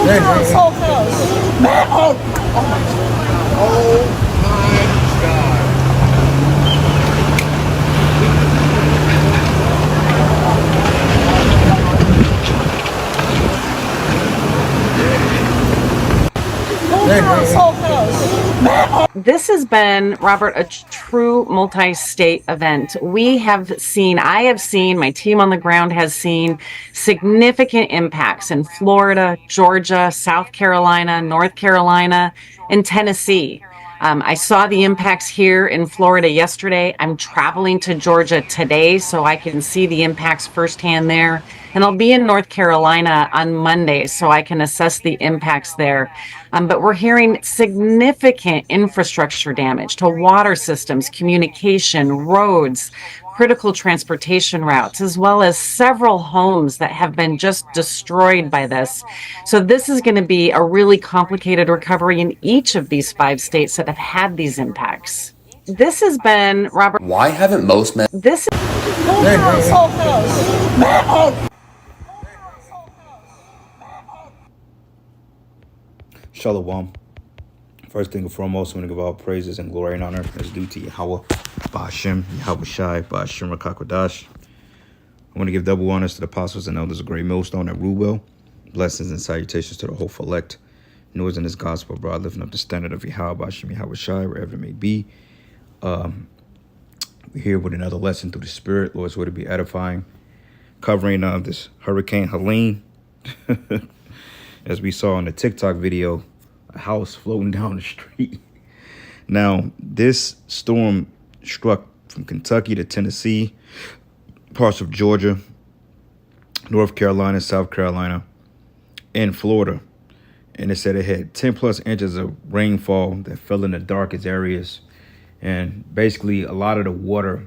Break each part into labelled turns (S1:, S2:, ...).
S1: This whole house.
S2: Oh my God.
S1: This whole house.
S3: This has been, Robert, a true multi-state event. I have seen, my team on the ground has seen significant impacts in Florida, Georgia, South Carolina, North Carolina, and Tennessee. I saw the impacts here in Florida yesterday. I'm traveling to Georgia today so I can see the impacts firsthand there. And I'll be in North Carolina on Monday so I can assess the impacts there. But we're hearing significant infrastructure damage to water systems, communication, roads, critical transportation routes, as well as several homes that have been just destroyed by this. So this is going to be a really complicated recovery in each of these 5 states that have had these impacts. This has been, Robert.
S4: Why haven't most men?
S1: This whole house.
S5: Shalom. First thing and foremost, I'm going to give all praises and glory and honor as due to Yahweh, Ba'ashem, Yahweh Shai, Ba'ashem Rakakwadash. I want to give double honors to the apostles and elders of Great Millstone at Rulewell. Blessings and salutations to the whole elect. Noise in this gospel, broad, lifting up the standard of Yahweh, Ba'ashem, Yahweh Shai, wherever it may be. We're here with another lesson through the Spirit. Lord's word to be edifying. Covering this Hurricane Helene. As we saw in the TikTok video, a house floating down the street. Now, this storm struck from Kentucky to Tennessee, parts of Georgia, North Carolina, South Carolina, and Florida. And it said it had 10 plus inches of rainfall that fell in the darkest areas. And basically, a lot of the water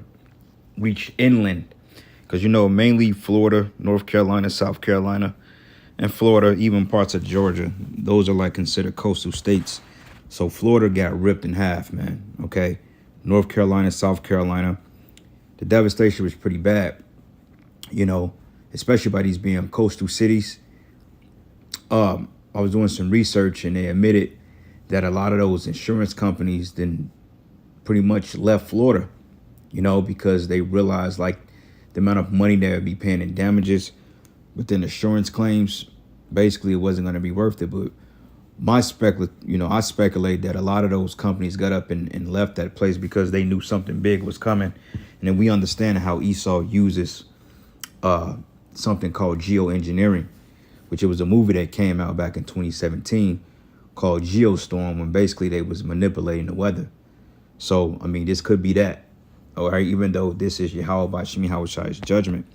S5: reached inland. Because, mainly Florida, North Carolina, South Carolina, and Florida, even parts of Georgia. Those are considered coastal states. So Florida got ripped in half, man. Okay. North Carolina, South Carolina. The devastation was pretty bad, especially by these being coastal cities. I was doing some research and they admitted that a lot of those insurance companies then pretty much left Florida, because they realized the amount of money they would be paying in damages within insurance claims. Basically, it wasn't going to be worth it. But I speculate that a lot of those companies got up and left that place because they knew something big was coming. And then we understand how Esau uses something called geoengineering, which it was a movie that came out back in 2017 called Geostorm, when basically they was manipulating the weather. So, this could be that. All right, even though this is Yahweh Ba'ashem Yahweh Shai's judgment.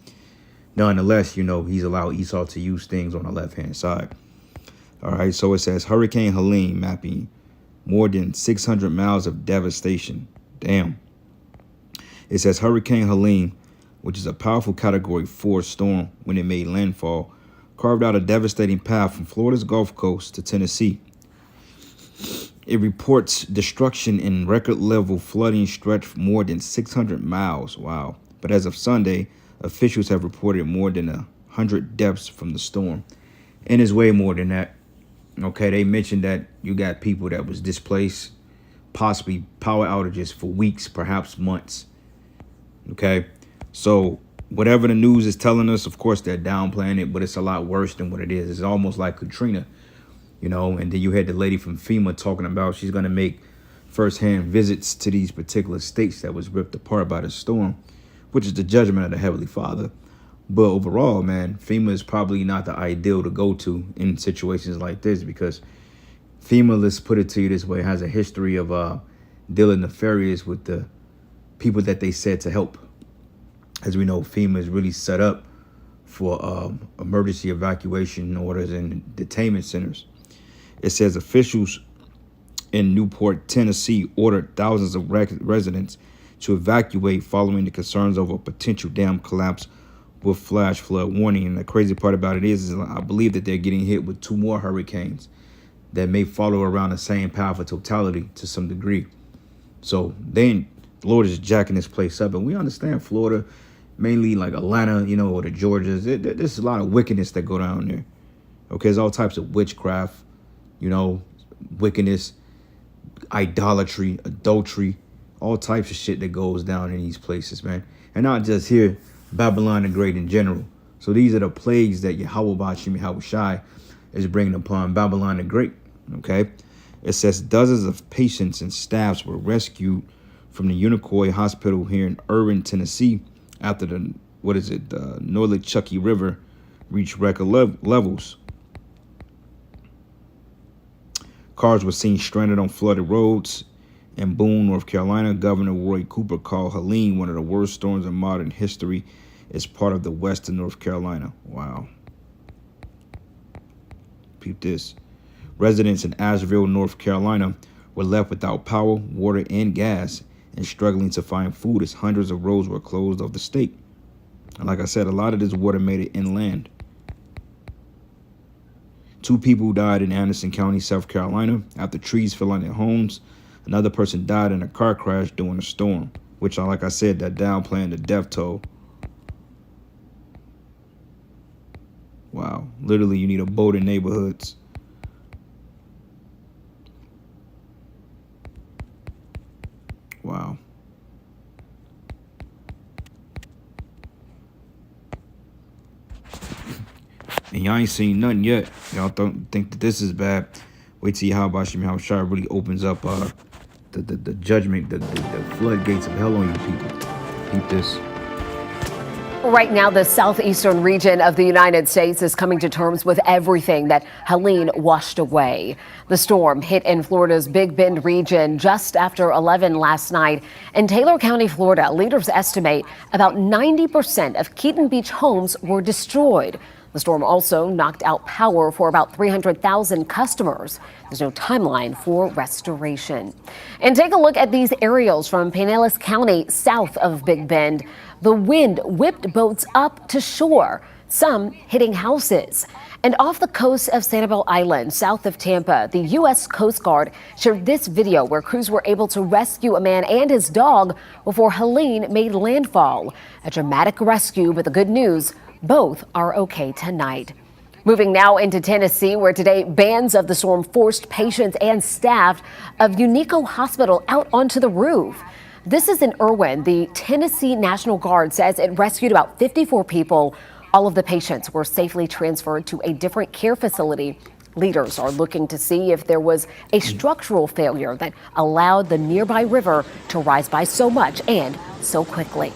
S5: Nonetheless, he's allowed Esau to use things on the left-hand side. All right, so it says Hurricane Helene mapping more than 600 miles of devastation. Damn. It says Hurricane Helene, which is a powerful Category 4 storm when it made landfall, carved out a devastating path from Florida's Gulf Coast to Tennessee. It reports destruction and record-level flooding stretched more than 600 miles. Wow. But as of Sunday, officials have reported more than 100 deaths from the storm. And it's way more than that. Okay, they mentioned that you got people that was displaced, possibly power outages for weeks, perhaps months. Okay, so whatever the news is telling us, of course, they're downplaying it, but it's a lot worse than what it is. It's almost like Katrina, and then you had the lady from FEMA talking about she's going to make firsthand visits to these particular states that was ripped apart by the storm, which is the judgment of the Heavenly Father. But overall, man, FEMA is probably not the ideal to go to in situations like this, because FEMA, let's put it to you this way, has a history of dealing nefarious with the people that they said to help. As we know, FEMA is really set up for emergency evacuation orders and detainment centers. It says officials in Newport, Tennessee, ordered thousands of residents to evacuate following the concerns over a potential dam collapse with flash flood warning. And the crazy part about it is I believe that they're getting hit with 2 more hurricanes that may follow around the same path of totality to some degree. So Florida is jacking this place up, and we understand Florida, mainly like Atlanta, or the Georgias. There's a lot of wickedness that go down there. Okay, there's all types of witchcraft, wickedness, idolatry, adultery, all types of shit that goes down in these places, man. And not just here, Babylon the Great in general. So these are the plagues that Yahweh Bashim Yahweh Shai is bringing upon Babylon the Great. Okay, it says dozens of patients and staffs were rescued from the Unicoi Hospital here in Irving, Tennessee, after the Northern Chucky River reached record levels. Cars were seen stranded on flooded roads. In Boone, North Carolina, Governor Roy Cooper called Helene one of the worst storms in modern history as part of the western North Carolina. Wow. Peep this. Residents in Asheville, North Carolina, were left without power, water, and gas, and struggling to find food as hundreds of roads were closed off the state. And like I said, a lot of this water made it inland. 2 people died in Anderson County, South Carolina, after trees fell on their homes. Another person died in a car crash during a storm, which, like I said, that downplaying the death toll. Wow. Literally, you need a boat in neighborhoods. Wow. And y'all ain't seen nothing yet. Y'all don't think that this is bad. Wait till Yahweh Bashim Shai really opens up the judgment, the floodgates of hell on you people. Keep this.
S4: Right now, the southeastern region of the United States is coming to terms with everything that Helene washed away. The storm hit in Florida's Big Bend region just after 11 last night. In Taylor County, Florida, leaders estimate about 90% of Keaton Beach homes were destroyed. The storm also knocked out power for about 300,000 customers. There's no timeline for restoration. And take a look at these aerials from Pinellas County, south of Big Bend. The wind whipped boats up to shore, some hitting houses. And off the coast of Sanibel Island, south of Tampa, the U.S. Coast Guard shared this video where crews were able to rescue a man and his dog before Helene made landfall. A dramatic rescue, but the good news, both are okay tonight. Moving now into Tennessee, where today bands of the storm forced patients and staff of Unico Hospital out onto the roof. This is in Irwin. The Tennessee National Guard says it rescued about 54 people. All of the patients were safely transferred to a different care facility. Leaders are looking to see if there was a structural failure that allowed the nearby river to rise by so much and so quickly.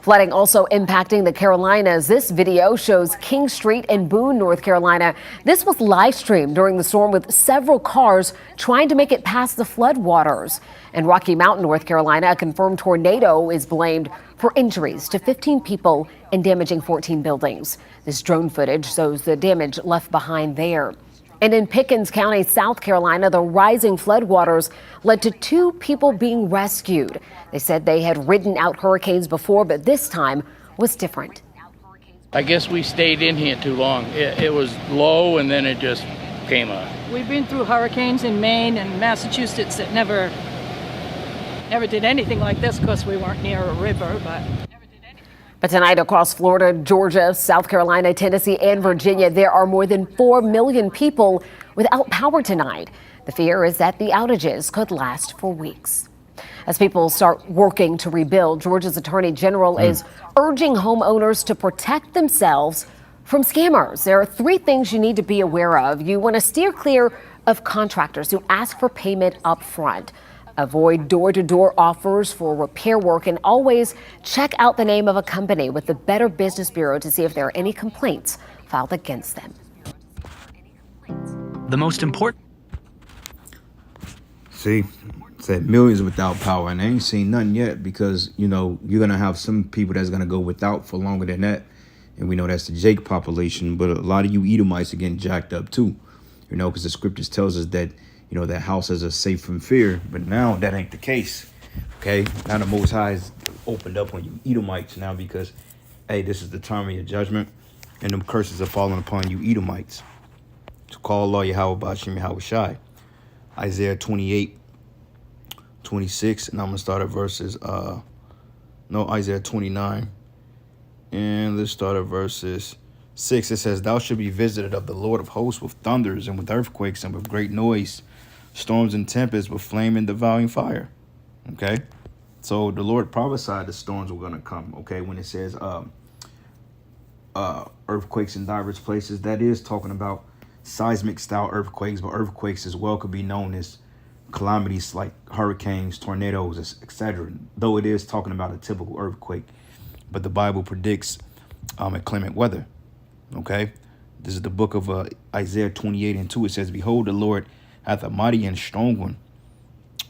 S4: Flooding also impacting the Carolinas. This video shows King Street in Boone, North Carolina. This was live streamed during the storm with several cars trying to make it past the floodwaters. In Rocky Mountain, North Carolina, a confirmed tornado is blamed for injuries to 15 people and damaging 14 buildings. This drone footage shows the damage left behind there. And in Pickens County, South Carolina, the rising floodwaters led to 2 people being rescued. They said they had ridden out hurricanes before, but this time was different.
S6: I guess we stayed in here too long. It was low and then it just came up.
S7: We've been through hurricanes in Maine and Massachusetts that never did anything like this because we weren't near a river,
S4: But tonight across Florida, Georgia, South Carolina, Tennessee, and Virginia, there are more than 4 million people without power tonight. The fear is that the outages could last for weeks. As people start working to rebuild, Georgia's Attorney General is urging homeowners to protect themselves from scammers. There are 3 things you need to be aware of. You want to steer clear of contractors who ask for payment up front. Avoid door-to-door offers for repair work, and always check out the name of a company with the Better Business Bureau to see if there are any complaints filed against them.
S8: The most important.
S5: See, said millions without power, and I ain't seen nothing yet because, you're going to have some people that's going to go without for longer than that. And we know that's the Jake population, but a lot of you Edomites are getting jacked up too, you know, because the scriptures tells us that, you know, that houses are safe from fear. But now that ain't the case. Okay, now the Most High has opened up on you Edomites now because, hey, this is the time of your judgment, and them curses are falling upon you Edomites. To call Allah Yahweh Bashim Yahweh Shai. Isaiah 28:26, and I'm gonna start at Isaiah 29. And let's start at verses 6. It says, thou shalt be visited of the Lord of hosts with thunders and with earthquakes and with great noise, storms and tempests with flame and devouring fire. Okay. So the Lord prophesied the storms were going to come. Okay. When it says earthquakes in diverse places, that is talking about seismic style earthquakes, but earthquakes as well could be known as calamities like hurricanes, tornadoes, etc. Though it is talking about a typical earthquake. But the Bible predicts inclement weather. Okay, this is the book of Isaiah 28:2. It says, behold, the Lord hath a mighty and strong one,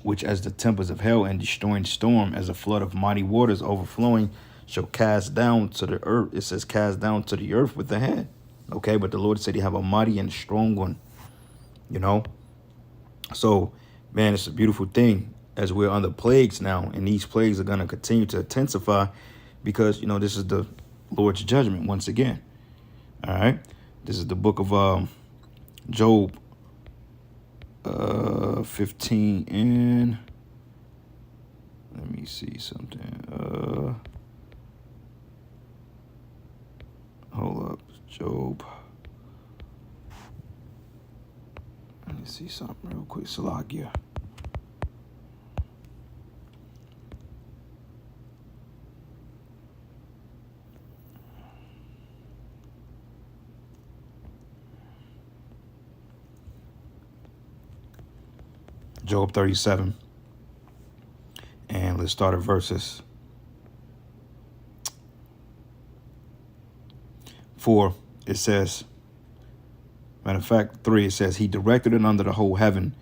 S5: which as the tempest of hell and destroying storm, as a flood of mighty waters overflowing, shall cast down to the earth. It says cast down to the earth with the hand. Okay, but the Lord said he have a mighty and strong one, you know. So, man, it's a beautiful thing as we're under plagues now, and these plagues are going to continue to intensify because, you know, this is the Lord's judgment once again. All right. This is the book of Job 15 and let me see something. Hold up. Job. Let me see something real quick. Salagia. Job 37. And let's start at verses 4. It says, matter of fact, 3, it says, he directed it under the whole heaven,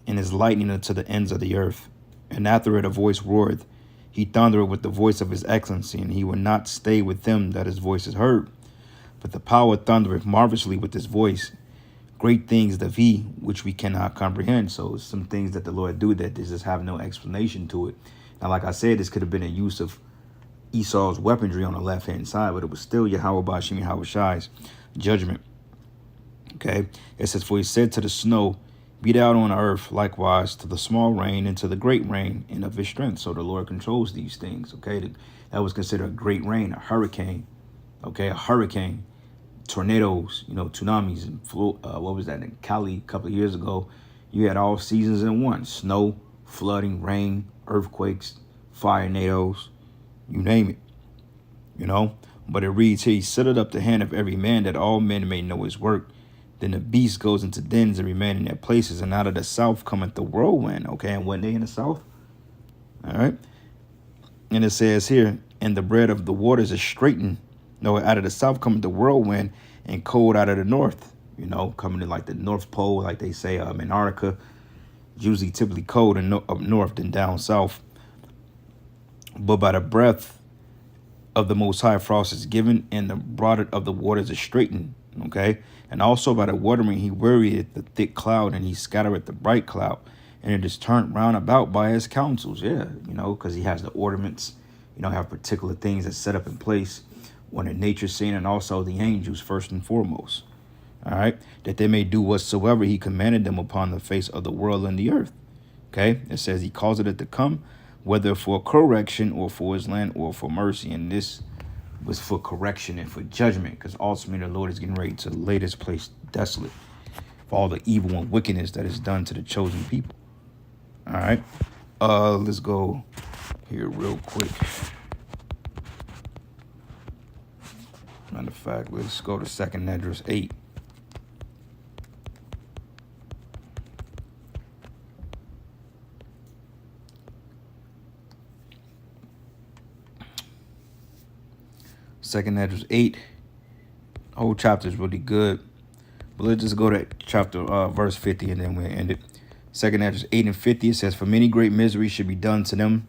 S5: and his lightning unto the ends of the earth. And after it a voice roareth. He thundereth with the voice of his excellency, and he will not stay with them that his voice is heard. But the power thundereth marvelously with his voice. Great things of he which we cannot comprehend. So some things that the Lord do that just have no explanation to it. Now, like I said, this could have been a use of Esau's weaponry on the left-hand side, but it was still Yahweh Bashim Yahweh Shai's judgment. Okay. It says, for he said to the snow, be thou on the earth, likewise to the small rain and to the great rain and of his strength. So the Lord controls these things. Okay. That was considered a great rain, a hurricane. Okay. A hurricane. Tornadoes, you know, tsunamis, and what was that in Cali a couple of years ago? You had all seasons in one: snow, flooding, rain, earthquakes, fire, tornadoes, you name it, you know. But it reads here, he setteth up the hand of every man that all men may know his work. Then the beast goes into dens and remain in their places, and out of the south cometh the whirlwind. Okay, and when they in the south, all right. And it says here, and the bread of the waters is straitened. No, out of the south coming the whirlwind, and cold out of the north, you know, coming to like the North Pole, like they say, Antarctica, usually typically cold and up north than down south. But by the breath of the Most High, frost is given, and the broader of the waters is straightened. Okay. And also by the watering, he wearied the thick cloud, and he scattereth the bright cloud, and it is turned round about by his counsels. Yeah, you know, because he has the ornaments, you know, have particular things that set up in place on the nature scene, and also the angels first and foremost. All right, that they may do whatsoever he commanded them upon the face of the world and the earth. Okay, it says he caused it to come, whether for correction or for his land or for mercy. And this was for correction and for judgment, because ultimately the Lord is getting ready to lay this place desolate for all the evil and wickedness that is done to the chosen people. All right, let's go here real quick. Matter of fact, let's go to 2nd Esdras 8. Second Esdras 8. Whole chapter is really good, but let's just go to chapter verse 50, and then we'll end it. 2nd Esdras 8 and 50. It says, for many great miseries should be done to them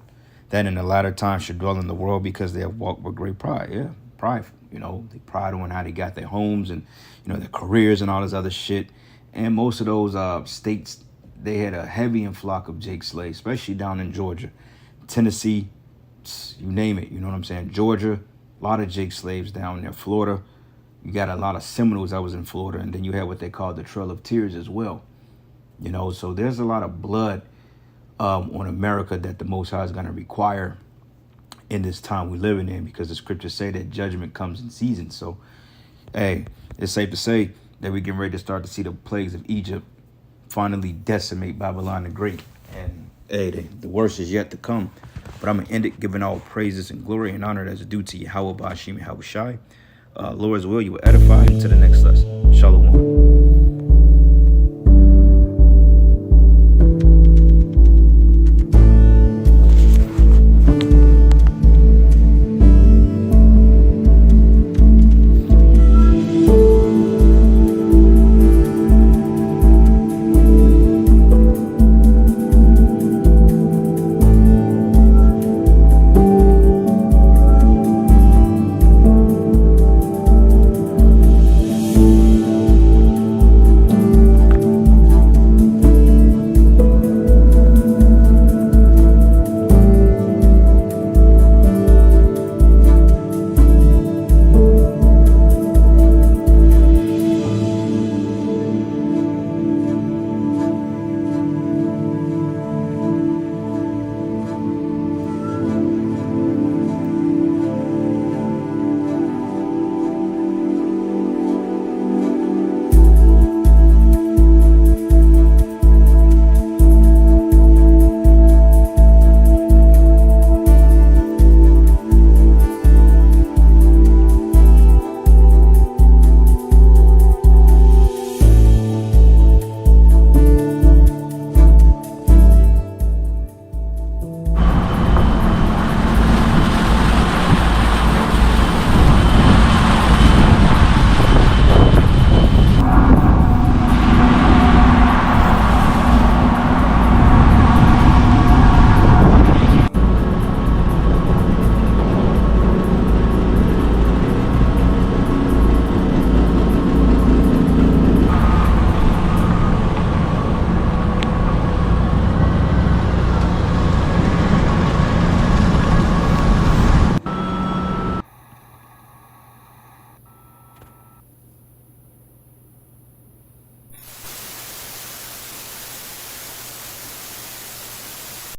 S5: that in the latter time should dwell in the world, because they have walked with great pride. Yeah, prideful. You know, they pride on how they got their homes and, you know, their careers and all this other shit. And most of those states, they had a heavy influx of Jake slaves, especially down in Georgia, Tennessee, you name it. You know what I'm saying? Georgia, a lot of Jake slaves down there. Florida, you got a lot of Seminoles that was in Florida. And then you had what they call the Trail of Tears as well. You know, so there's a lot of blood on America that the Most High is going to require in this time we're living in, because the scriptures say that judgment comes in season. So, hey, it's safe to say that we're getting ready to start to see the plagues of Egypt finally decimate Babylon the Great. And, hey, the worst is yet to come. But I'm going to end it giving all praises and glory and honor that's due to Yahweh Ba'ashim Yahweh Shai. Lord's will, you will edify into the next lesson. Shalom.